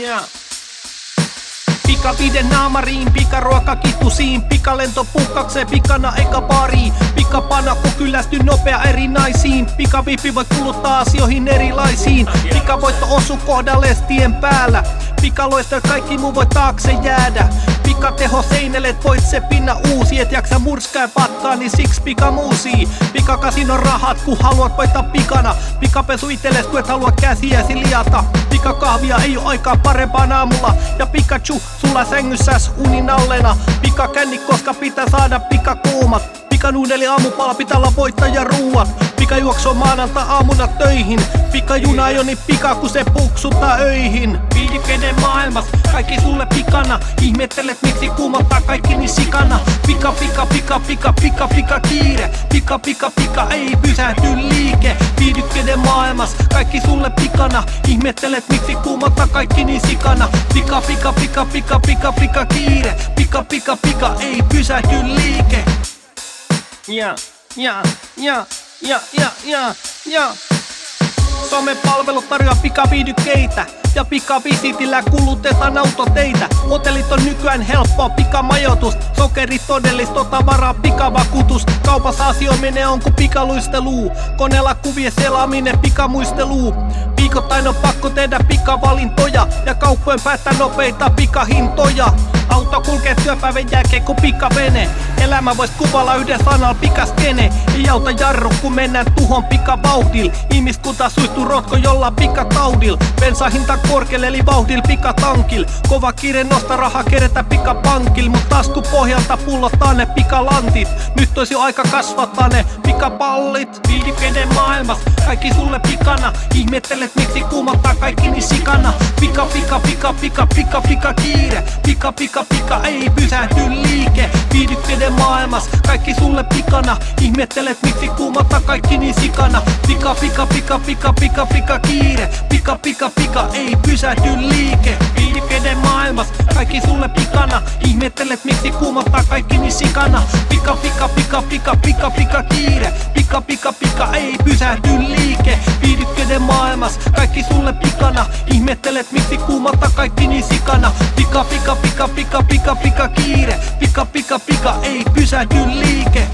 Yeah. Pika viiden naamariin, pikaruoka kittusiin, pikalento pukkakseen, pikana eka pariin. Pikapana kun kyllästy nopea eri naisiin, pikavippi voi kuluttaa asioihin erilaisiin. Pikavoitto osu kohdalle tien päällä, pikaloista kaikki muu voi taakse jäädä. Pikateho seinälet voit se pinna uusi, et jaksa murskaa patkaa, niin siksi pika muusii. Pikakasinon rahat kun haluat voittaa pikana, pikapesu itelles kun et halua käsiäsi liata. Pikakahvia ei oo aikaa parempaan aamulla, ja Pikachu sulla sängyssäs unin allena. Pikakänni koska pitää saada pikakuumat, pikanuudeli aamupala pitää olla voittajaruuat. Pikajuoksu maananta aamuna töihin, pikajuna ei oo niin pika kun se puksuttaa öihin. Viihdykkeiden maailmas, kaikki sulle pikana, ihmettelet miksi kuumottaa kaikki niin sikana. Pika pika pika pika pika pika kiire, pika pika pika ei pysähty liike. Viihdykkeiden maailmas, kaikki sulle pikana, ihmettelet miksi kuumottaa kaikki niin sikana. Pika pika pika pika pika pika kiire, pika pika pika ei pysähty liike. Ja. Somepalvelut tarjoaa pikaviihdykkeitä ja pikavisitillä kulutetaan autoteitä. Hotellit on nykyään helppoa, pikamajoitus, sokerit todellista tavaraa, pikavakuutus. Kaupassa asioiminen on kuin pikaluisteluu, koneella kuvien selaaminen pikamuisteluu. Viikoittain on pakko tehdä pikavalintoja ja kauppojen päättää nopeita pikahintoja. Auto kulkee työpäivän jälkeen kuin pikavene, elämä vois kuvailla yhden sanalla pikaskene. Ei auta jarru kun mennään tuhon pikavauhdil, ihmiskunta suistuu rotko jolla pikataudil. Bensahinta korkeelle eli vauhdil pikatankil, kova kiire nosta rahaa kerätä pikapankil. Mut tasku pohjalta pullottaa ne pikalantit, nyt ois jo aika kasvattaa ne pikapallit. Viihdykkeiden maailmas, kaikki sulle pikana, ihmettelet miksi kuumottaa kaikki niin sikana. Pika pika pika pika pika pika kiire, pika pika pika ei pysähdy liike. Viihdykkeiden maailmas, kaikki sulle pikana, ihmettelet miksi kuumottaa kaikki niin sikana. Pika pika pika pika pika pika kiire, pika pika pika ei pysähdy liike. Viihdykkeiden maailmas, kaikki sulle pikana, ihmettelet miksi kuumottaa kaikki niin sikana. Pika pika pika pika pika pika kiire, pika pika pika ei pysähdy liike. Viihdykkeiden maailmas, kaikki sulle pikana, ihmettelet miksi kuumottaa kaikki niin sikana. Pika pika pika pika pika pika kiire, pika pika pika ei pysähdy liike.